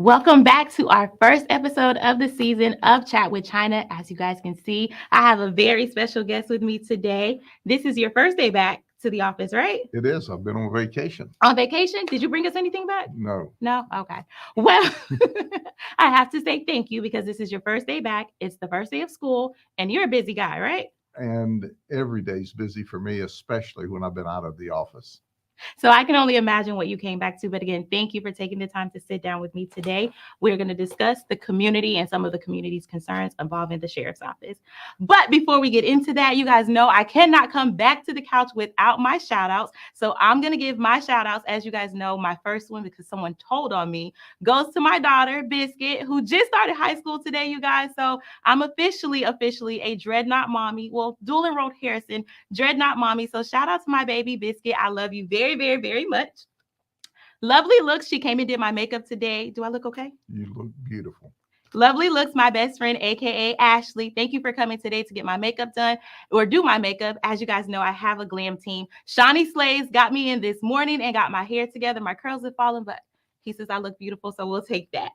Welcome back to our first episode of the season of Chat with China. As you guys can see, I have a very special guest with me today. This is your first day back to the office, right? It is. I've been on vacation. On vacation? Did you bring us anything back? No. No? Okay. Well, I have to say thank you because this is your first day back. It's the first day of school, and you're a busy guy, right? And every day's busy for me, especially when I've been out of the office. So I can only imagine what you came back to. But again, thank you for taking the time to sit down with me today. We're going to discuss the community and some of the community's concerns involving the sheriff's office. But before we get into that, you guys know I cannot come back to the couch without my shout outs. So I'm going to give my shout outs. As you guys know, my first one, because someone told on me, goes to my daughter, Biscuit, who just started high school today, you guys. So I'm officially a Dreadnought mommy. Well, dual enrolled Harrison, Dreadnought mommy. So shout out to my baby, Biscuit. I love you very, very, very much. Lovely looks. She came and did my makeup today. Do I look okay? You look beautiful. Lovely looks, my best friend, aka Ashley. Thank you for coming today to get my makeup done or do my makeup. As you guys know, I have a glam team. Shawnee Slays got me in this morning and got my hair together. My curls have fallen, but he says I look beautiful, so we'll take that.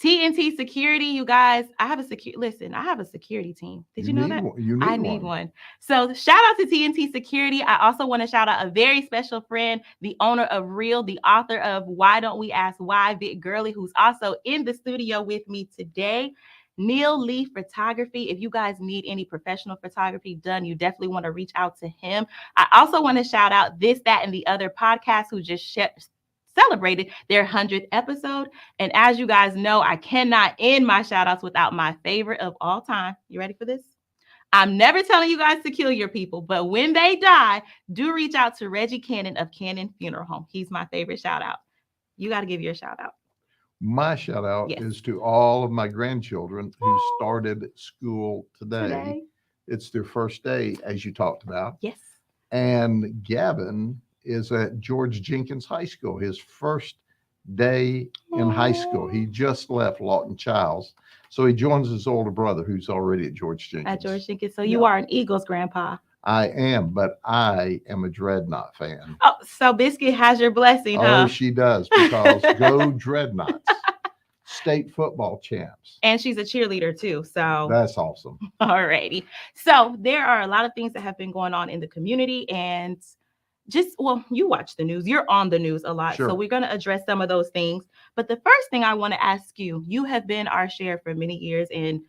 TNT Security, you guys. I have a security team. Did you know that? I need one. So shout out to TNT Security. I also want to shout out a very special friend, the owner of Real, the author of Why Don't We Ask Why, Vic Gurley, who's also in the studio with me today. Neil Lee Photography. If you guys need any professional photography done, you definitely want to reach out to him. I also want to shout out This, That, and the Other podcast, who just celebrated their 100th episode. And as you guys know, I cannot end my shout outs without my favorite of all time. You ready for this? I'm never telling you guys to kill your people, but when they die, do reach out to Reggie Cannon of Cannon Funeral Home. He's my favorite shout out. You got to give your shout out. My shout out is to all of my grandchildren who started school today. It's their first day, as you talked about. Yes. And Gavin is at George Jenkins High School, his first day in high school. He just left Lawton Childs. So he joins his older brother who's already at George Jenkins. At George Jenkins. So you are an Eagles grandpa. I am, but I am a Dreadnought fan. Oh, so Biscuit has your blessing, huh? Oh, she does, because go Dreadnoughts. State football champs. And she's a cheerleader too. So that's awesome. All righty. So there are a lot of things that have been going on in the community, and you watch the news. You're on the news a lot. Sure. So we're going to address some of those things. But the first thing I want to ask you have been our sheriff for many years, and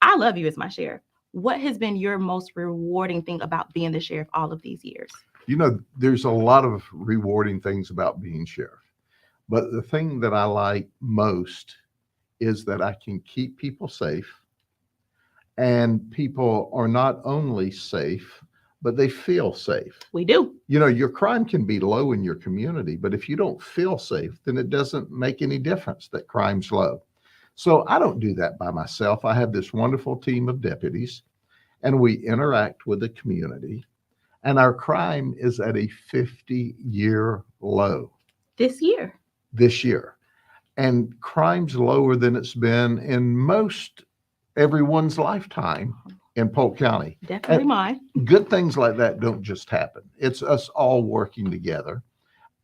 I love you as my sheriff. What has been your most rewarding thing about being the sheriff all of these years? You know, there's a lot of rewarding things about being sheriff. But the thing that I like most is that I can keep people safe. And people are not only safe, but they feel safe. We do. You know, your crime can be low in your community, but if you don't feel safe, then it doesn't make any difference that crime's low. So I don't do that by myself. I have this wonderful team of deputies, and we interact with the community, and our crime is at a 50-year low. This year. And crime's lower than it's been in most everyone's lifetime in Polk County. Definitely mine. Good things like that don't just happen. It's us all working together,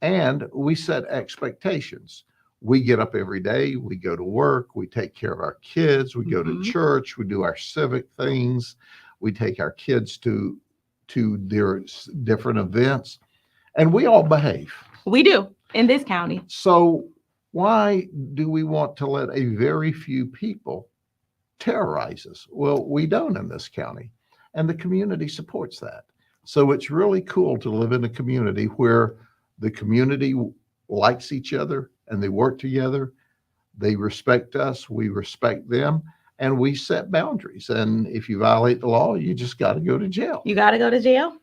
and we set expectations. We get up every day, we go to work, we take care of our kids, we go to church, we do our civic things, we take our kids to their different events, and we all behave. We do in this county. So why do we want to let a very few people terrorize us? Well, we don't in this county, and the community supports that. So it's really cool to live in a community where the community likes each other and they work together. They respect us, we respect them, and we set boundaries. And if you violate the law, you just got to go to jail. You got to go to jail?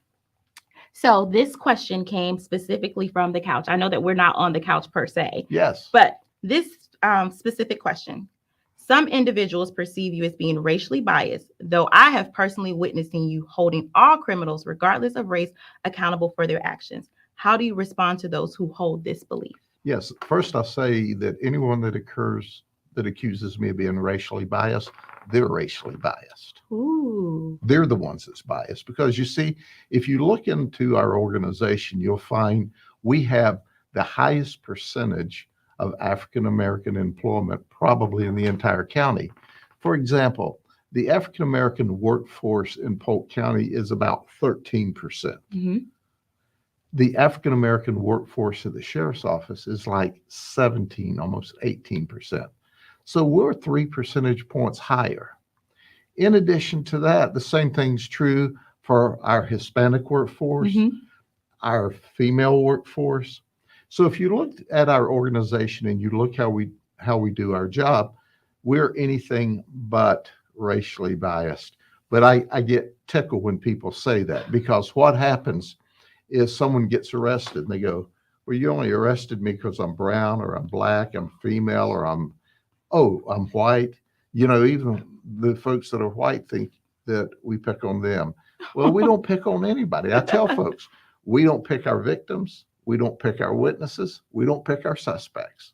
So this question came specifically from the couch. I know that we're not on the couch per se. Yes. But this specific question. Some individuals perceive you as being racially biased, though I have personally witnessed you holding all criminals, regardless of race, accountable for their actions. How do you respond to those who hold this belief? Yes. First, I'll say that anyone that accuses me of being racially biased, they're racially biased. Ooh. They're the ones that's biased, because you see, if you look into our organization, you'll find we have the highest percentage of African American employment, probably in the entire county. For example, the African American workforce in Polk County is about 13%. Mm-hmm. The African American workforce at the sheriff's office is like 17, almost 18%. So we're 3 percentage points higher. In addition to that, the same thing's true for our Hispanic workforce, Mm-hmm. our female workforce. So if you look at our organization and you look how we do our job, we're anything but racially biased. But I get tickled when people say that, because what happens is someone gets arrested and they go, well, you only arrested me because I'm brown or I'm black, I'm female, or I'm white. Even the folks that are white think that we pick on them. Well, we don't pick on anybody. I tell folks, we don't pick our victims. We don't pick our witnesses. We don't pick our suspects.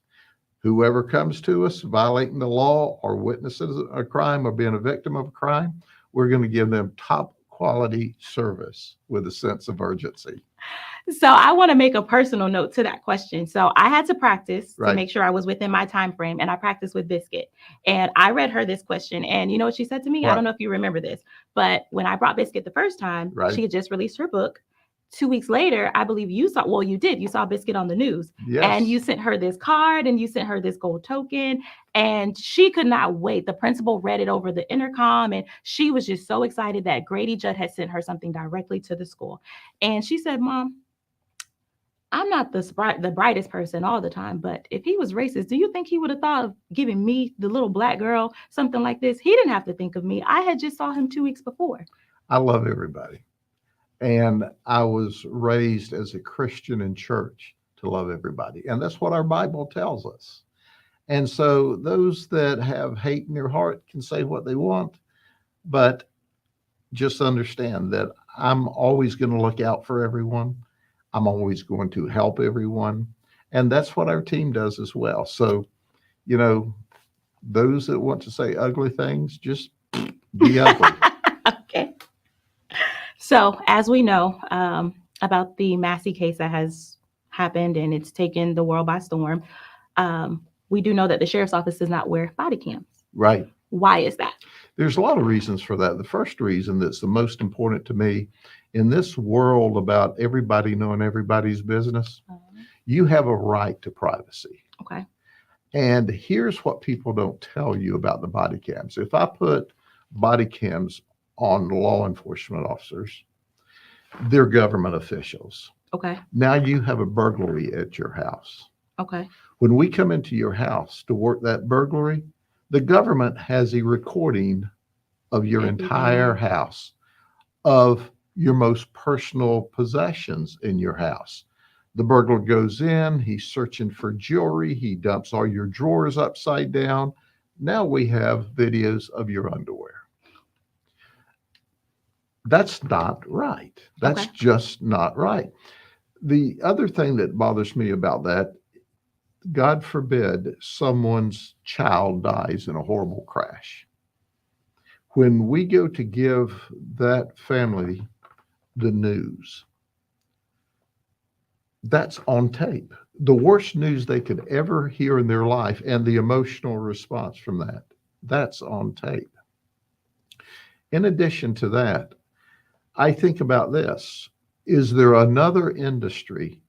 Whoever comes to us violating the law or witnesses a crime or being a victim of a crime, we're going to give them top quality service with a sense of urgency. So I want to make a personal note to that question. So I had to practice Right. to make sure I was within my time frame, and I practiced with Biscuit. And I read her this question, and you know what she said to me? I What? don't know if you remember this, but when I brought Biscuit the first time, Right. she had just released her book. 2 weeks later, I believe you saw, well, you did. You saw Biscuit on the news. Yes. And you sent her this card and you sent her this gold token. And she could not wait. The principal read it over the intercom. And she was just so excited that Grady Judd had sent her something directly to the school. And she said, Mom, I'm not the brightest person all the time, but if he was racist, do you think he would have thought of giving me, the little black girl, something like this? He didn't have to think of me. I had just saw him 2 weeks before. I love everybody. And I was raised as a Christian in church to love everybody. And that's what our Bible tells us. And so those that have hate in their heart can say what they want, but just understand that I'm always going to look out for everyone. I'm always going to help everyone. And that's what our team does as well. So, those that want to say ugly things, just be ugly. Okay. So, as we know about the Massey case that has happened and it's taken the world by storm, we do know that the sheriff's office does not wear body cams. Right. Why is that? There's a lot of reasons for that. The first reason that's the most important to me in this world about everybody knowing everybody's business, you have a right to privacy. Okay. And here's what people don't tell you about the body cams. If I put body cams on law enforcement officers, they're government officials. Okay. Now you have a burglary at your house. Okay. When we come into your house to work that burglary, the government has a recording of your entire house, of your most personal possessions in your house. The burglar goes in, he's searching for jewelry, he dumps all your drawers upside down. Now we have videos of your underwear. That's not right. That's just not right. The other thing that bothers me about that, God forbid someone's child dies in a horrible crash. When we go to give that family the news, that's on tape. The worst news they could ever hear in their life and the emotional response from that, that's on tape. In addition to that, I think about this. Is there another industry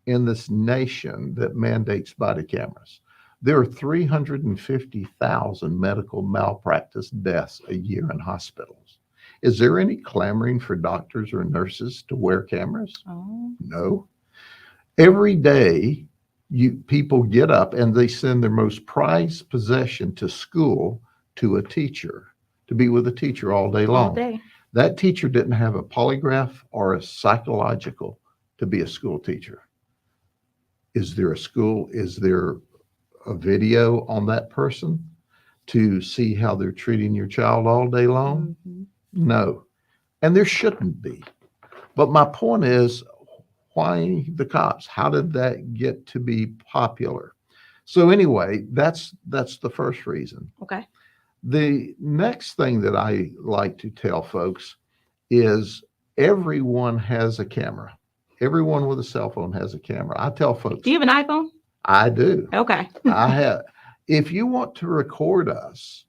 in this nation that mandates body cameras? There are 350,000 medical malpractice deaths a year in hospitals. Is there any clamoring for doctors or nurses to wear cameras? No. Every day, people get up and they send their most prized possession to school, to a teacher, to be with a teacher all day long. All day. That teacher didn't have a polygraph or a psychological to be a school teacher. Is there a video on that person to see how they're treating your child all day long? Mm-hmm. No. And there shouldn't be. But my point is, why the cops? How did that get to be popular? So anyway, that's the first reason. Okay. The next thing that I like to tell folks is everyone has a camera. Everyone with a cell phone has a camera. I tell folks. Do you have an iPhone? I do. Okay. I have. If you want to record us,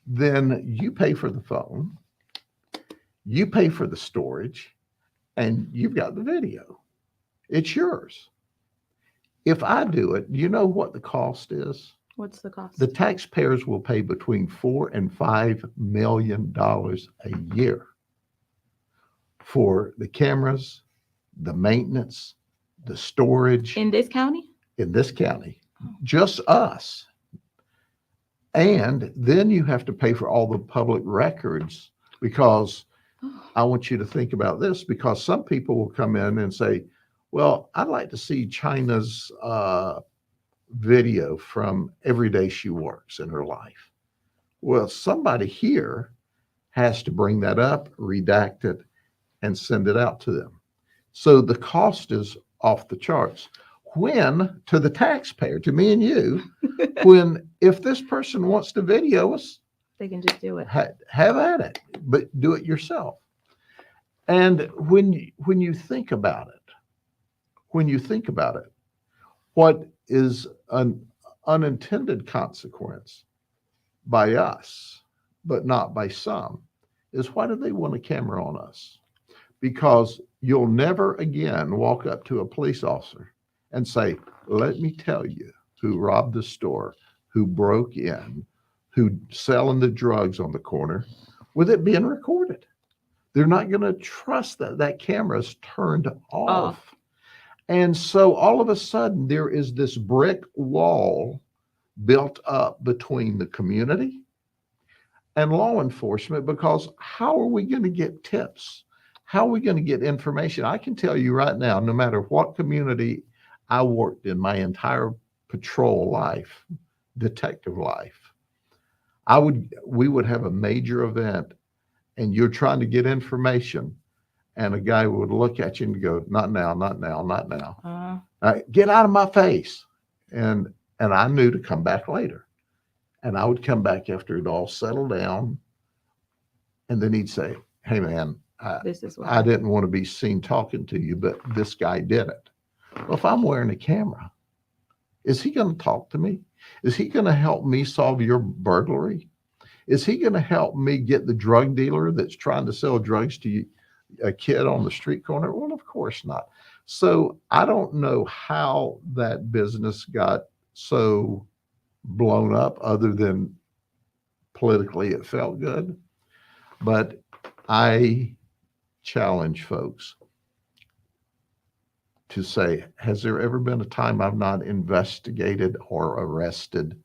then you pay for the phone, you pay for the storage, and you've got the video. It's yours. If I do it, you know what the cost is? What's the cost? The taxpayers will pay between $4 and $5 million a year for the cameras, the maintenance, the storage In this county? in this county, just us. And then you have to pay for all the public records because I want you to think about this because some people will come in and say, well, I'd like to see China's video from every day she works in her life. Well, somebody here has to bring that up, redact it, and send it out to them. So the cost is off the charts. When, to the taxpayer, to me and you, if this person wants to video us, They can just do it. have at it, but do it yourself. And when you think about it, what is an unintended consequence by us, but not by some, is why do they want a camera on us? Because you'll never again walk up to a police officer and say, let me tell you who robbed the store, who broke in, who selling the drugs on the corner, with it being recorded. They're not going to trust that that camera is turned off. And so all of a sudden there is this brick wall built up between the community and law enforcement, because how are we going to get tips? How are we going to get information? I can tell you right now, no matter what community I worked in my entire patrol life, detective life, we would have a major event and you're trying to get information and a guy would look at you and go, not now, not now, not now. Get out of my face. And I knew to come back later. And I would come back after it all settled down. And then he'd say, hey man, I didn't want to be seen talking to you, but this guy did it. Well, if I'm wearing a camera, is he going to talk to me? Is he going to help me solve your burglary? Is he going to help me get the drug dealer that's trying to sell drugs to you, a kid on the street corner? Well, of course not. So I don't know how that business got so blown up other than politically it felt good. But I challenge folks to say, has there ever been a time I've not investigated or arrested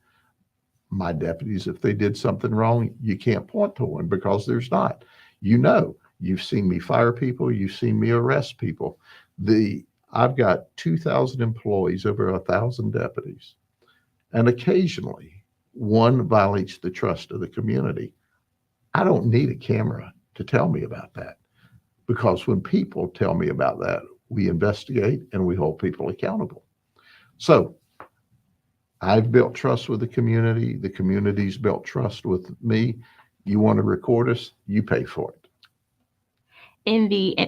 my deputies if they did something wrong? You can't point to one because there's not. You've seen me fire people, you've seen me arrest people. I've got 2,000 employees, over 1,000 deputies, and occasionally one violates the trust of the community. I don't need a camera to tell me about that, because when people tell me about that, we investigate and we hold people accountable. So I've built trust with the community. The community's built trust with me. You want to record us, you pay for it.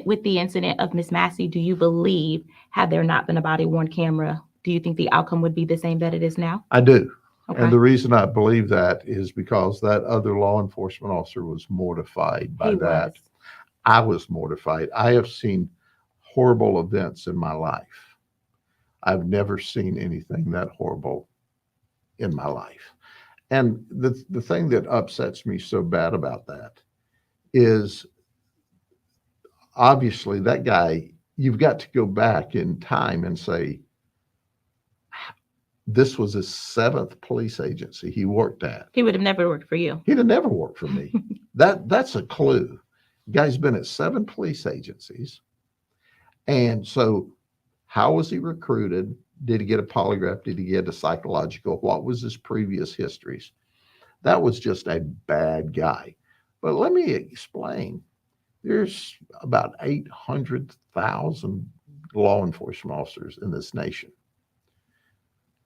With the incident of Miss Massey, do you believe, had there not been a body-worn camera, do you think the outcome would be the same that it is now? I do. Okay. And the reason I believe that is because that other law enforcement officer was mortified by that. I was mortified. I have seen horrible events in my life. I've never seen anything that horrible in my life. And the thing that upsets me so bad about that is, obviously that guy, you've got to go back in time and say, this was his 7th police agency he worked at. He would have never worked for you. He'd have never worked for me. That's a clue. The guy's been at 7 police agencies. And so how was he recruited? Did he get a polygraph? Did he get a psychological? What was his previous histories? That was just a bad guy. But let me explain. There's about 800,000 law enforcement officers in this nation.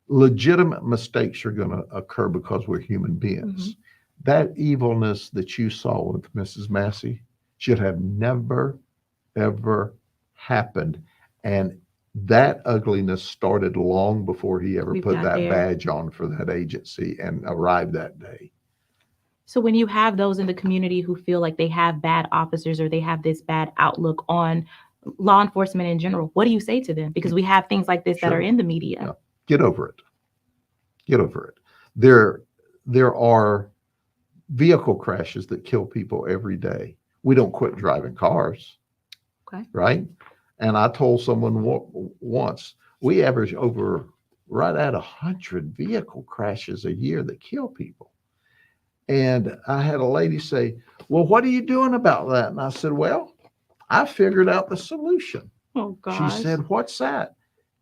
Legitimate mistakes are going to occur because we're human beings. Mm-hmm. That evilness that you saw with Mrs. Massey should have never, ever happened. And That ugliness started long before he ever We've put got that there. badge on for that agency and arrived that day. So when you have those in the community who feel like they have bad officers or they have this bad outlook on law enforcement in general, what do you say to them? Because we have things like this that are Sure. in the media. Yeah. Get over it. Get over it. There are vehicle crashes that kill people every day. We don't quit driving cars, Okay. right? And I told someone once, we average over right at 100 vehicle crashes a year that kill people. And I had a lady say, well, what are you doing about that? And I said, well, I figured out the solution. Oh She gosh. said, what's that?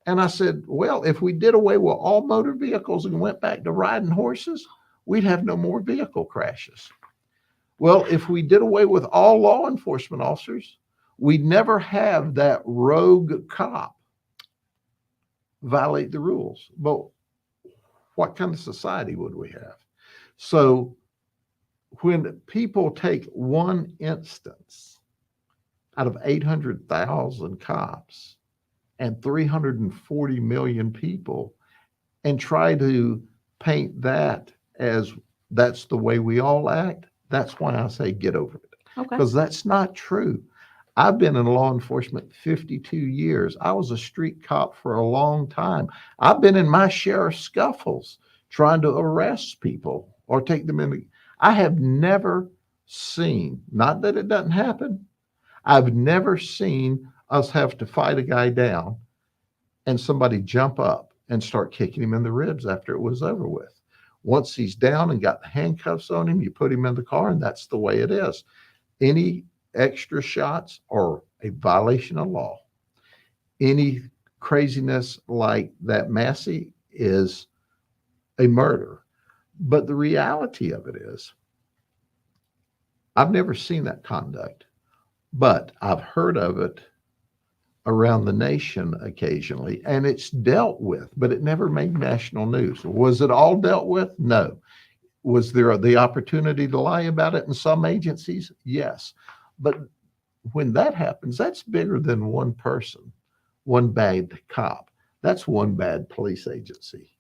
And I said, well, if we did away with all motor vehicles and went back to riding horses, we'd have no more vehicle crashes. Well, if we did away with all law enforcement officers, we'd never have that rogue cop violate the rules. But what kind of society would we have? So when people take one instance out of 800,000 cops and 340 million people and try to paint that as that's the way we all act, that's why I say get over it. Okay. Because that's not true. I've been in law enforcement 52 years. I was a street cop for a long time. I've been in my share of scuffles trying to arrest people or take them in. I have never seen, not that it doesn't happen, I've never seen us have to fight a guy down and somebody jump up and start kicking him in the ribs after it was over with. Once he's down and got the handcuffs on him, you put him in the car, and that's the way it is. Any extra shots are a violation of law. Any craziness like that Massey is a murder. But the reality of it is, I've never seen that conduct, but I've heard of it around the nation occasionally, and it's dealt with, but it never made national news. Was it all dealt with? No. Was there the opportunity to lie about it in some agencies? Yes. But when that happens, that's bigger than one person, one bad cop. That's one bad police agency.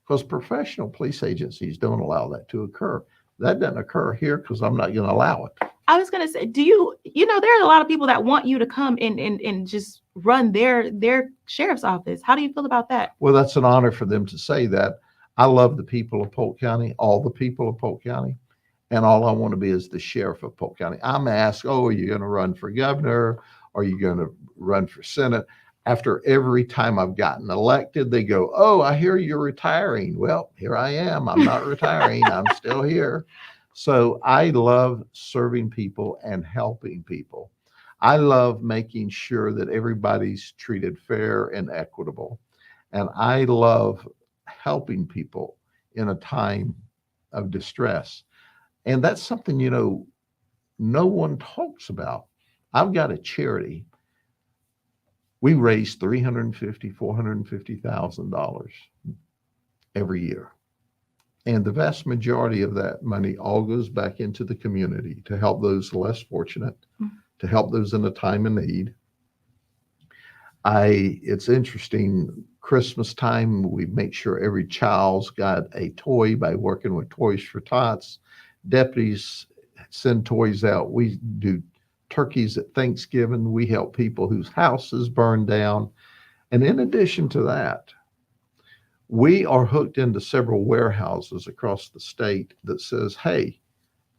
Because professional police agencies don't allow that to occur. That doesn't occur here because I'm not going to allow it. I was gonna say, do there are a lot of people that want you to come and just run their sheriff's office. How do you feel about that? Well, that's an honor for them to say that. I love the people of Polk County, all the people of Polk County, and all I want to be is the sheriff of Polk County. I'm asked, oh, are you going to run for governor? Are you going to run for Senate? After every time I've gotten elected, they go, oh, I hear you're retiring. Well, here I am. I'm not retiring. I'm still here. So I love serving people and helping people. I love making sure that everybody's treated fair and equitable. And I love helping people in a time of distress. And that's something, no one talks about. I've got a charity. We raise $350,000-$450,000 every year. And the vast majority of that money all goes back into the community to help those less fortunate, to help those in a time of need. It's interesting, Christmas time, we make sure every child's got a toy by working with Toys for Tots. Deputies send toys out. We do turkeys at Thanksgiving. We help people whose houses burned down. And in addition to that, we are hooked into several warehouses across the state that says, hey,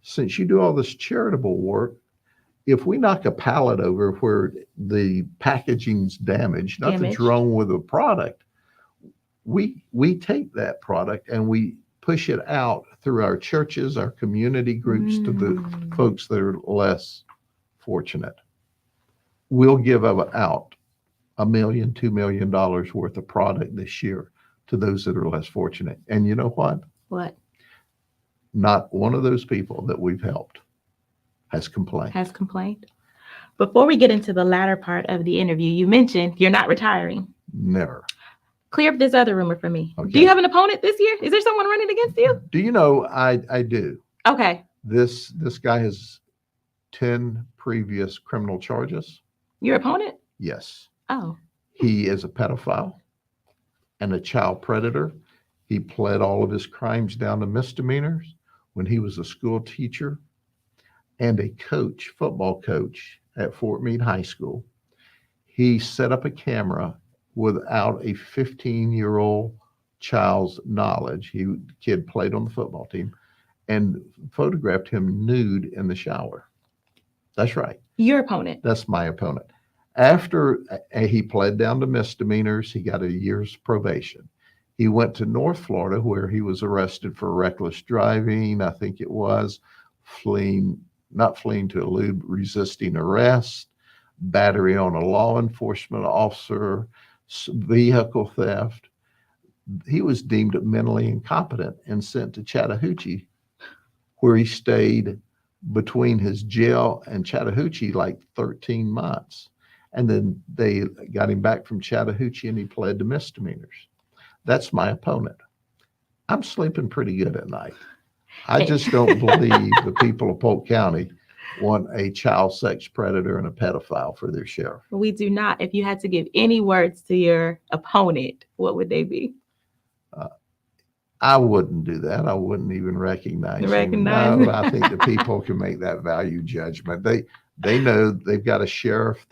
since you do all this charitable work, if we knock a pallet over where the packaging's damaged, nothing's wrong with the product, we take that product and we push it out through our churches, our community groups to the folks that are less fortunate. We'll give out $1 million, $2 million worth of product this year to those that are less fortunate. And you know what? What? Not one of those people that we've helped has complained. Before we get into the latter part of the interview, you mentioned you're not retiring. Never. Clear up this other rumor for me. Okay. Do you have an opponent this year? Is there someone running against you? Do you know I do? Okay. This guy has 10 previous criminal charges. Your opponent? Yes. Oh. He is a pedophile and a child predator. He pled all of his crimes down to misdemeanors when he was a school teacher and a coach, football coach at Fort Meade High School. He set up a camera without a 15-year-old child's knowledge. The kid played on the football team and photographed him nude in the shower. That's right. Your opponent. That's my opponent. After he pled down to misdemeanors, he got a year's probation. He went to North Florida where he was arrested for reckless driving, I think it was, not fleeing to elude resisting arrest, battery on a law enforcement officer, vehicle theft. He was deemed mentally incompetent and sent to Chattahoochee, where he stayed between his jail and Chattahoochee like 13 months. And then they got him back from Chattahoochee and he pled to misdemeanors. That's my opponent. I'm sleeping pretty good at night. I just don't believe the people of Polk County want a child sex predator and a pedophile for their sheriff. We do not. If you had to give any words to your opponent, what would they be? I wouldn't do that. I wouldn't even recognize him. No, I think the people can make that value judgment. They know they've got a sheriff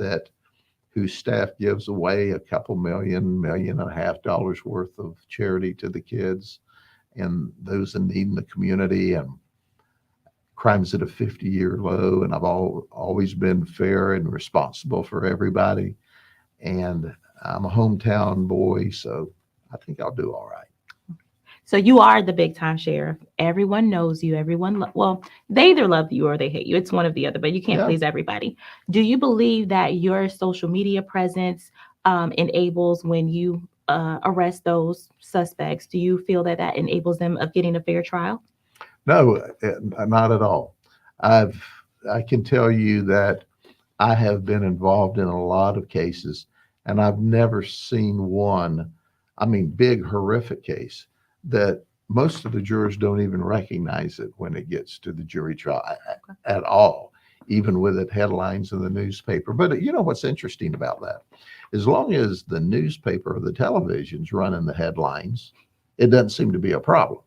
whose staff gives away a couple million and a half dollars worth of charity to the kids and those in need in the community, and crime's at a 50-year low. And I've always been fair and responsible for everybody. And I'm a hometown boy, so I think I'll do all right. So you are the big time sheriff. Everyone knows you. They either love you or they hate you. It's one or the other, but you can't please everybody. Do you believe that your social media presence enables when you arrest those suspects? Do you feel that enables them of getting a fair trial? No, not at all. I can tell you that I have been involved in a lot of cases, and I've never seen one, big, horrific case that most of the jurors don't even recognize it when it gets to the jury trial at all, even with it headlines in the newspaper. But you know what's interesting about that? As long as the newspaper or the television's running the headlines, it doesn't seem to be a problem.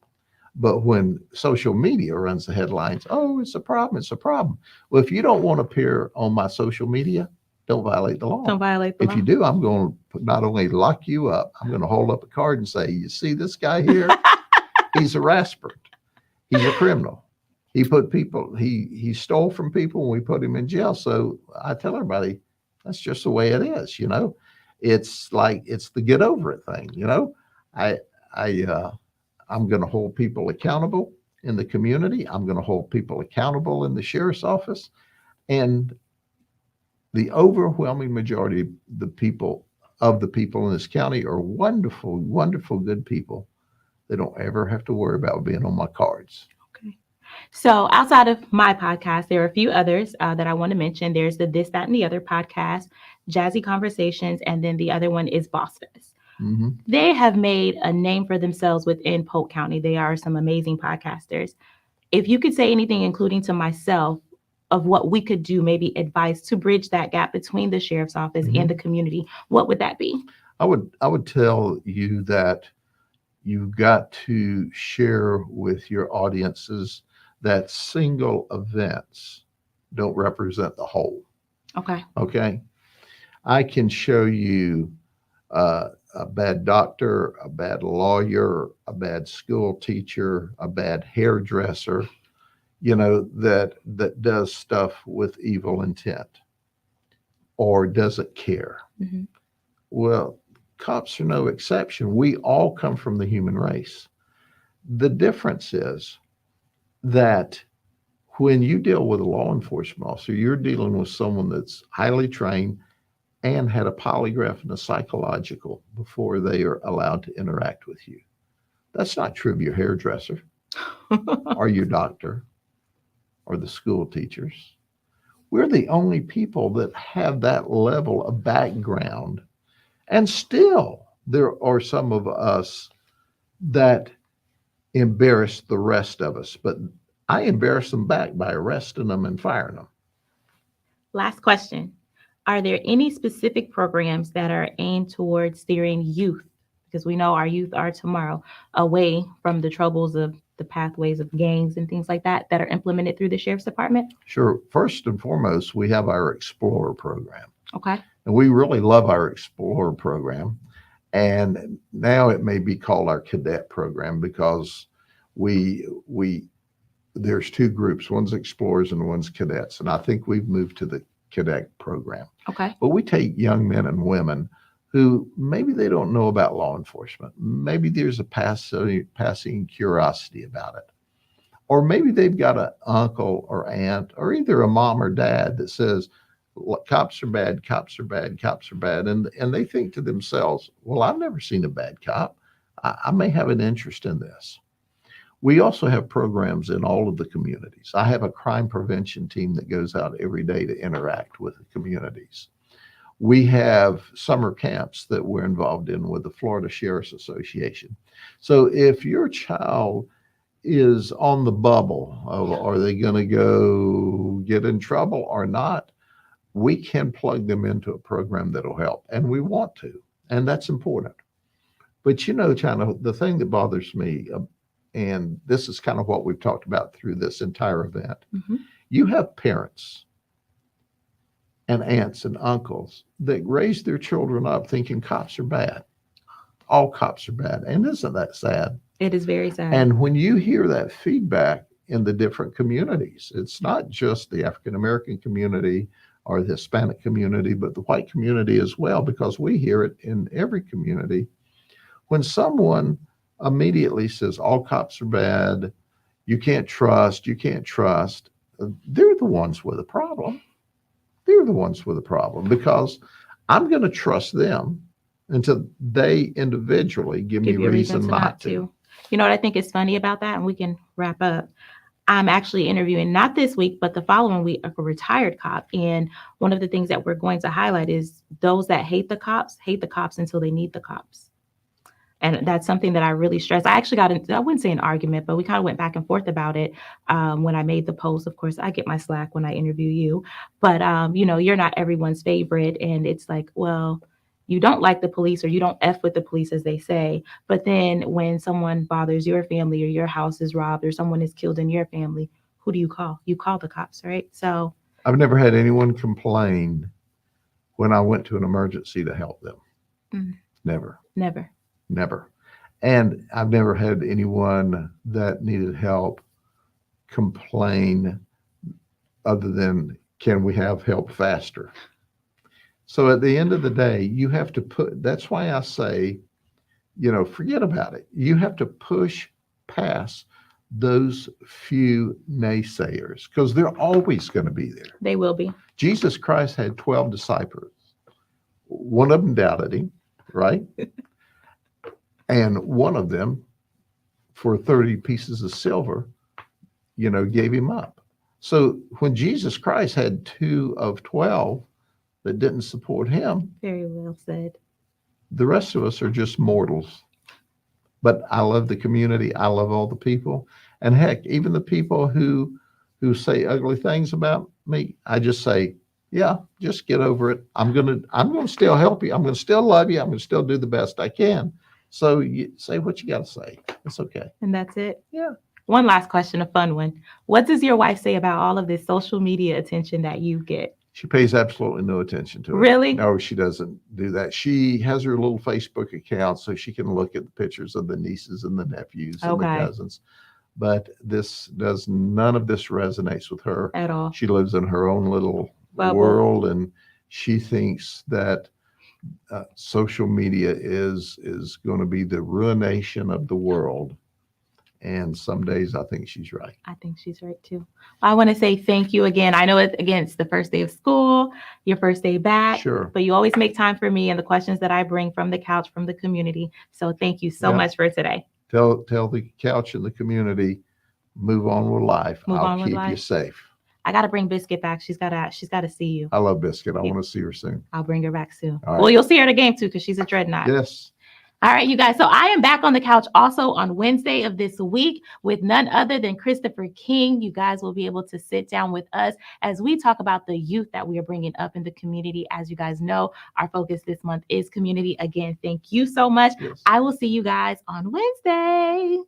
But when social media runs the headlines, oh, it's a problem, it's a problem. Well, if you don't want to appear on my social media, don't violate the law. Don't violate the law. If you do, I'm going to not only lock you up, I'm going to hold up a card and say, you see this guy here? He's a raspert. He's a criminal. He stole from people and we put him in jail. So I tell everybody, that's just the way it is, It's like, it's the get over it thing, I'm going to hold people accountable in the community. I'm going to hold people accountable in the sheriff's office. And the overwhelming majority of the people in this county are wonderful, wonderful, good people. They don't ever have to worry about being on my cards. Okay. So outside of my podcast, there are a few others that I want to mention. There's the This, That, and the Other podcast, Jazzy Conversations, and then the other one is Boss Fest. Mm-hmm. They have made a name for themselves within Polk County. They are some amazing podcasters. If you could say anything, including to myself, of what we could do, maybe advice to bridge that gap between the sheriff's office and the community, what would that be? I would tell you that you've got to share with your audiences that single events don't represent the whole. Okay. I can show you a bad doctor, a bad lawyer, a bad school teacher, a bad hairdresser, that does stuff with evil intent or doesn't care. Mm-hmm. Well, cops are no exception. We all come from the human race. The difference is that when you deal with a law enforcement officer, you're dealing with someone that's highly trained and had a polygraph and a psychological before they are allowed to interact with you. That's not true of your hairdresser or your doctor or the school teachers. We're the only people that have that level of background. And still, there are some of us that embarrass the rest of us. But I embarrass them back by arresting them and firing them. Last question. Are there any specific programs that are aimed towards steering youth, because we know our youth are tomorrow, away from the troubles of the pathways of gangs and things like that that are implemented through the Sheriff's Department? Sure. First and foremost, we have our Explorer program. Okay. And we really love our Explorer program. And now it may be called our Cadet program because we there's two groups, one's Explorers and one's Cadets. And I think we've moved to the Cadet program. Okay. But we take young men and women who maybe they don't know about law enforcement. Maybe there's a passing curiosity about it. Or maybe they've got an uncle or aunt or either a mom or dad that says, cops are bad, cops are bad, cops are bad. And they think to themselves, well, I've never seen a bad cop. I may have an interest in this. We also have programs in all of the communities. I have a crime prevention team that goes out every day to interact with the communities. We have summer camps that we're involved in with the Florida Sheriff's Association. So if your child is on the bubble of are they going to go get in trouble or not, we can plug them into a program that'll help. And we want to. And that's important. But you know, China, the thing that bothers me, and this is kind of what we've talked about through this entire event, you have parents and aunts and uncles that raise their children up thinking cops are bad. All cops are bad. And isn't that sad? It is very sad. And when you hear that feedback in the different communities, it's not just the African American community or the Hispanic community, but the white community as well, because we hear it in every community. When someone immediately says all cops are bad, you can't trust, they're the ones with a problem. They're the ones with a problem because I'm going to trust them until they individually give me a reason not to. You know what I think is funny about that? And we can wrap up. I'm actually interviewing, not this week, but the following week, a retired cop. And one of the things that we're going to highlight is those that hate the cops until they need the cops. And that's something that I really stress. I actually got into, I wouldn't say an argument, but we kind of went back and forth about it when I made the post. Of course, I get my slack when I interview you. But, you know, you're not everyone's favorite. And it's like, well, you don't like the police or you don't F with the police, as they say. But then when someone bothers your family or your house is robbed or someone is killed in your family, who do you call? You call the cops, right? So I've never had anyone complain when I went to an emergency to help them. Never. And I've never had anyone that needed help complain other than, can we have help faster? So at the end of the day, you have to that's why I say, you know, forget about it. You have to push past those few naysayers because they're always going to be there. They will be. Jesus Christ had 12 disciples. One of them doubted him, right? And one of them, for 30 pieces of silver, you know, gave him up. So when Jesus Christ had 2 of 12 that didn't support him, very well said. The rest of us are just mortals. But I love the community. I love all the people. And heck, even the people who say ugly things about me, I just say, yeah, just get over it. I'm gonna still help you. I'm gonna still love you. I'm gonna still do the best I can. So you say what you got to say. It's okay. And that's it. Yeah. One last question, a fun one. What does your wife say about all of this social media attention that you get? She pays absolutely no attention to it. Really? No, she doesn't do that. She has her little Facebook account so she can look at the pictures of the nieces and the nephews and the cousins. But none of this resonates with her at all. She lives in her own little world, and she thinks that social media is going to be the ruination of the world. And some days I think she's right. I think she's right too. I want to say thank you again. I know it's the first day of school, your first day back. Sure. But you always make time for me and the questions that I bring from the couch, from the community. So thank you so much for today. Tell the couch and the community, move on with life. I'll keep you safe. I got to bring Biscuit back. She's got to see you. I love Biscuit. I want to see her soon. I'll bring her back soon. Right. Well, you'll see her at a game too because she's a dreadnought. Yes. All right, you guys. So I am back on the couch also on Wednesday of this week with none other than Christopher King. You guys will be able to sit down with us as we talk about the youth that we are bringing up in the community. As you guys know, our focus this month is community. Again, thank you so much. Yes. I will see you guys on Wednesday.